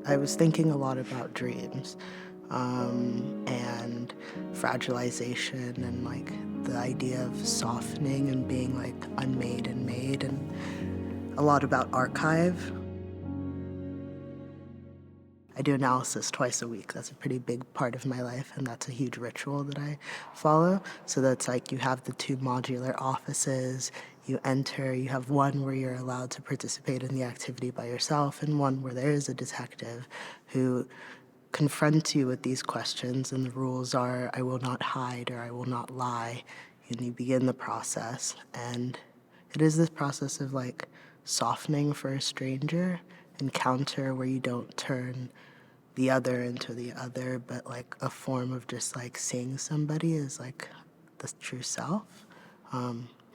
I was thinking a lot about dreams and fragilization and like the idea of softening and being like unmade and made, and a lot about archive. I do analysis twice a week. That's a pretty big part of my life, and that's a huge ritual that I follow. So that's like you have the two modular offices, you enter, you have one where you're allowed to participate in the activity by yourself, and one where there is a detective who confronts you with these questions, and the rules are I will not hide or I will not lie. And you begin the process, and it is this process of like softening for a stranger, encounter where you don't turn the other into the other, but like a form of just like seeing somebody as like the true self.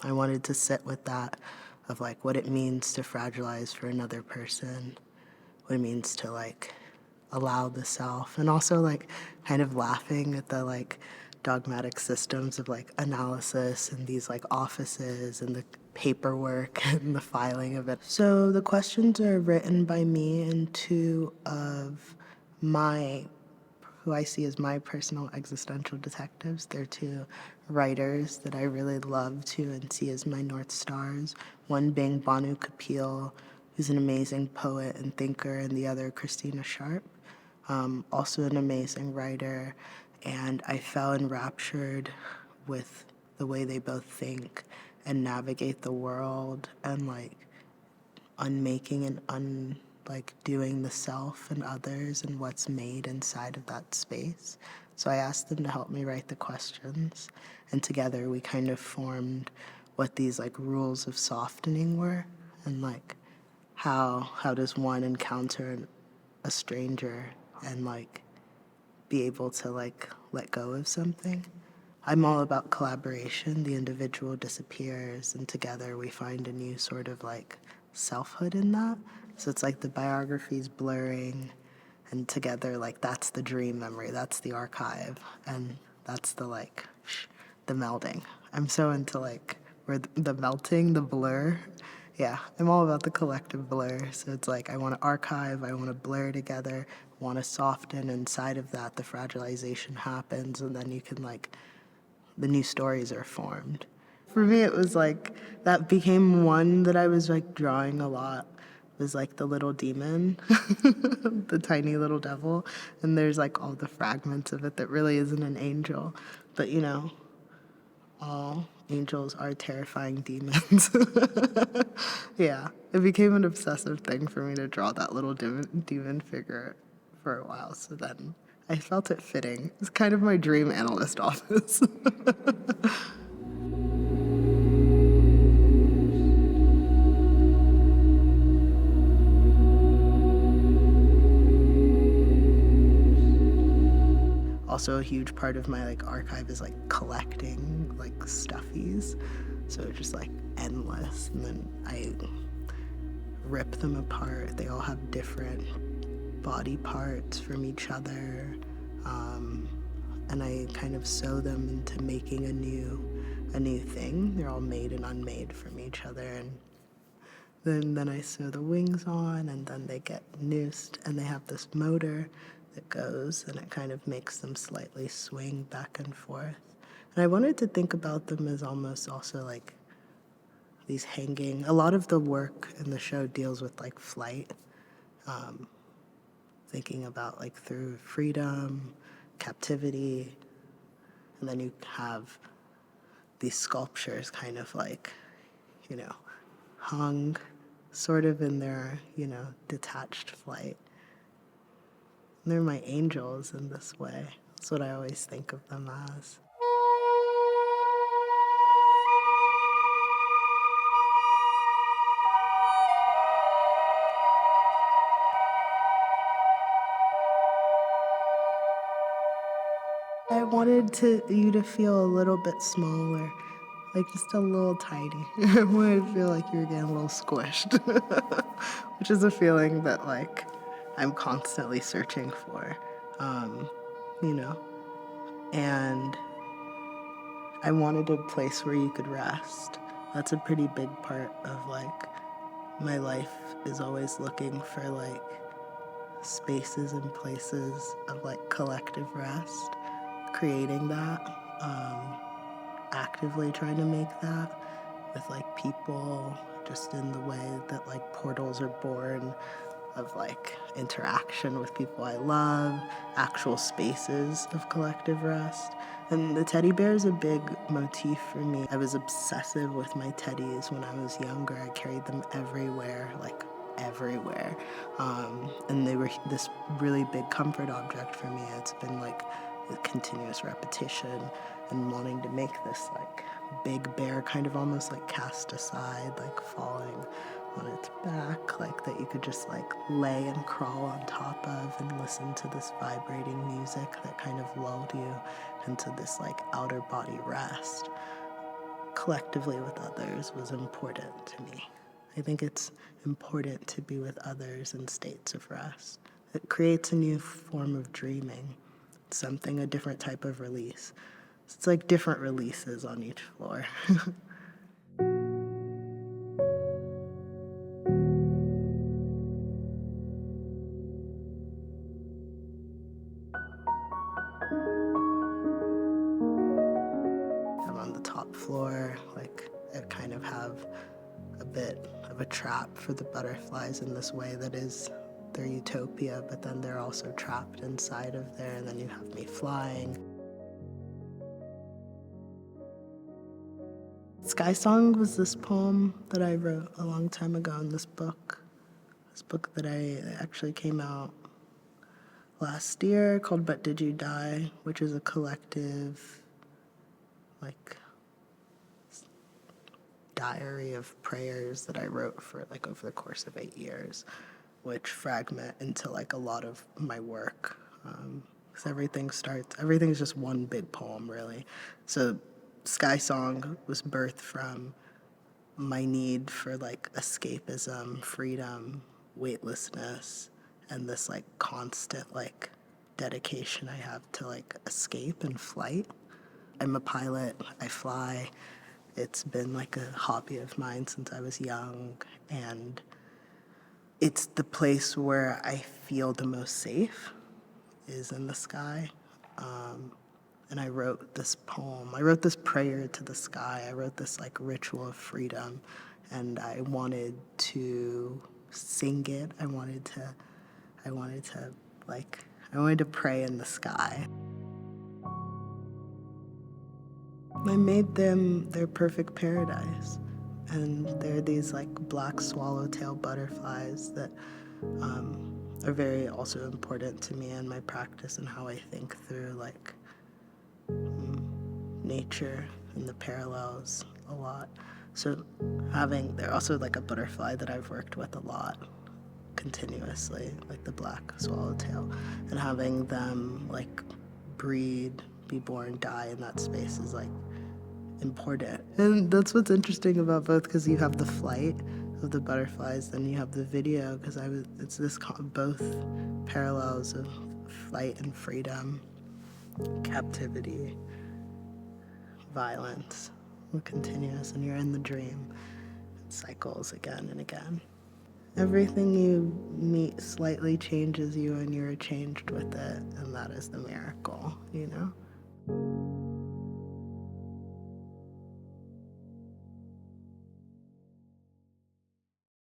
I wanted to sit with that of like what it means to fragilize for another person, what it means to like allow the self, and also like kind of laughing at the like dogmatic systems of like analysis and these like offices and the paperwork and the filing of it. So the questions are written by me and two of my who I see as my personal existential detectives. They're two writers that I really love to and see as my North Stars. One being Banu Kapil, who's an amazing poet and thinker, and the other Christina Sharp, also an amazing writer. And I fell enraptured with the way they both think and navigate the world and like unmaking and like doing the self and others and what's made inside of that space. So I asked them to help me write the questions, and together we kind of formed what these like rules of softening were, and like how does one encounter a stranger and like be able to like let go of something. I'm all about collaboration. The individual disappears, and together we find a new sort of like selfhood in that. So it's like the biography's blurring, and together, like that's the dream memory, that's the archive, and that's the like the melding. I'm so into like where the melting, the blur. Yeah, I'm all about the collective blur. So it's like I want to archive, I want to blur together, want to soften. Inside of that, the fragilization happens, and then you can like the new stories are formed. For me, it was like that became one that I was like drawing a lot. Was like the little demon, the tiny little devil, and there's like all the fragments of it that really isn't an angel, but you know, all angels are terrifying demons. Yeah, it became an obsessive thing for me to draw that little demon figure for a while. So then I felt it fitting. It's kind of my dream analyst office. Also, a huge part of my like archive is like collecting like stuffies, so just like endless. And then I rip them apart. They all have different body parts from each other, and I kind of sew them into making a new thing. They're all made and unmade from each other, and then I sew the wings on, and then they get noosed, and they have this motor that goes, and it kind of makes them slightly swing back and forth. And I wanted to think about them as almost also like these hanging. A lot of the work in the show deals with like flight, thinking about like through freedom, captivity, and then you have these sculptures kind of like, you know, hung sort of in their, you know, detached flight. And they're my angels in this way. That's what I always think of them as. I wanted you to feel a little bit smaller, like just a little tiny. I wanted to feel like you were getting a little squished, which is a feeling that like I'm constantly searching for, you know. And I wanted a place where you could rest. That's a pretty big part of like my life is always looking for like spaces and places of like collective rest, creating that, actively trying to make that with like people, just in the way that like portals are born of like interaction with people I love, actual spaces of collective rest. And the teddy bear is a big motif for me. I was obsessive with my teddies when I was younger. I carried them everywhere, like everywhere. And they were this really big comfort object for me. It's been like a continuous repetition and wanting to make this like big bear kind of almost like cast aside, like falling on its back, like that you could just like lay and crawl on top of and listen to this vibrating music that kind of lulled you into this like outer body rest. Collectively with others was important to me. I think it's important to be with others in states of rest. It creates a new form of dreaming, something, a different type of release. It's like different releases on each floor. I'm on the top floor, like I kind of have a bit of a trap for the butterflies in this way that is their utopia, but then they're also trapped inside of there, and then you have me flying. Sky Song was this poem that I wrote a long time ago in this book that I actually came out last year called But Did You Die, which is a collective like diary of prayers that I wrote for like over the course of 8 years, which fragment into like a lot of my work. Because everything's just one big poem, really. So Sky Song was birthed from my need for like escapism, freedom, weightlessness, and this like constant like dedication I have to like escape and flight. I'm a pilot, I fly. It's been like a hobby of mine since I was young, and it's the place where I feel the most safe is in the sky. And I wrote this poem. I wrote this prayer to the sky. I wrote this like ritual of freedom, and I wanted to sing it. I wanted to pray in the sky. I made them their perfect paradise. And they're these like black swallowtail butterflies that are very also important to me in my practice and how I think through like nature and the parallels a lot. So they're also like a butterfly that I've worked with a lot continuously, like the black swallowtail, and having them like breed, be born, die in that space is like important. And that's what's interesting about both, because you have the flight of the butterflies, then you have the video, because it's this both parallels of flight and freedom, captivity, violence, continuous, and you're in the dream. It cycles again and again. Everything you meet slightly changes you, and you're changed with it, and that is the miracle, you know?